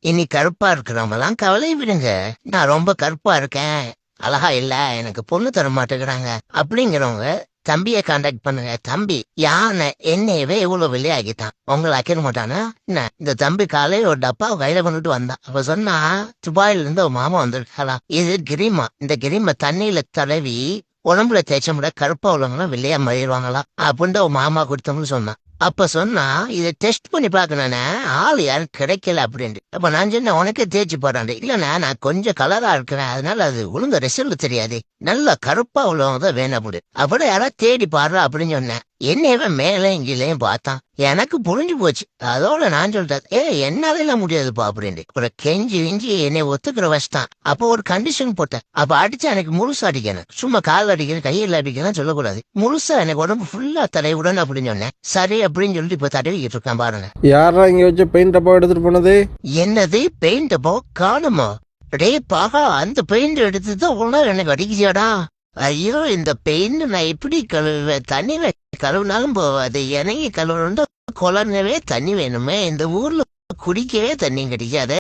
இனி கருப்பா இருக்கிறவங்கலாம் கவலை விடுங்க. நான் ரொம்ப கருப்பா இருக்கேன், அழகா இல்ல, எனக்கு பொண்ணு தர மாட்டேங்கிறாங்க அப்படிங்கிறவங்க தம்பியை கான்டாக்ட் பண்ணுங்க. தம்பி யானை என்னையவே இவ்வளவு வெளியாகிட்டான், உங்களை ஆக்கிட மாட்டானா என்ன? இந்த தம்பி காலையில ஒரு டப்பா கையில கொண்டுட்டு வந்தான். அவ சொன்னா துபாயில இருந்து ஒரு மாமா வந்திருக்காளா, இது கிரீமா, இந்த கிரீமை தண்ணியில தடவி உடம்புல தேய்ச்ச முட கருப்பா உள்ளவங்களாம் வெள்ளையா மாறிடுவாங்களாம் அப்படின்னு ஒரு மாமா கொடுத்தோம்னு சொன்னான். அப்ப சொன்னா இதை டெஸ்ட் பண்ணி பாக்கணும்னா ஆள் யாரும் கிடைக்கல அப்படின்ட்டு. அப்ப நான் சொன்னேன் உனக்கே தேய்ச்சி போறான். இல்லண்ணா நான் கொஞ்சம் கலரா இருக்கிறேன், அதனால அது ஒழுங்க ரிசல்ட் தெரியாது, நல்ல கருப்பா உள்ளவங்க தான் வேணும் அப்படி அப்படி யாராவது தேடி பாடுறா அப்படின்னு சொன்னேன். என்னையவ மேலையும் கீழையும் பார்த்தான், எனக்கு புரிஞ்சு போச்சு. அதோட நான் சொல்லிட்டேன், என்னால முடியாதுப்பா அப்படின்ட்டு. அப்புறம் கெஞ்சி விஞ்சி என்னை ஒத்துக்கிற வச்சுட்டான். அப்போ ஒரு கண்டிஷன் போட்டேன், அப்ப அடிச்சா எனக்கு முழுசா அடிக்கணும், சும்மா கால் அடிக்கணும் கையில் அடிக்கணும் சொல்லக்கூடாது, முழுசா எனக்கு உடம்பு ஃபுல்லா தடவிடணும் அப்படின்னு சொன்னேன். சரி அப்படின்னு சொல்லிட்டு இப்ப தடவிக்கிட்டு இருக்கான் பாருங்க. யாரா இங்க வச்சு பெயிண்ட் டப்பா எடுத்துட்டு போனது? என்னது பெயிண்ட் டப்பா காணுமா? டே பாகா, அந்த பெயிண்ட் எடுத்துதான் உணவு எனக்கு அடிக்குச்சியாடா. ஐயோ இந்த பெயிண்ட் நான் எப்படி கழுவேன்? தண்ணி கழுவினாலும் போவாது, இறங்கி கழுவணும், குளங்கவே தண்ணி வேணுமே, இந்த ஊர்ல குடிக்கவே தண்ணி கிடைக்காது.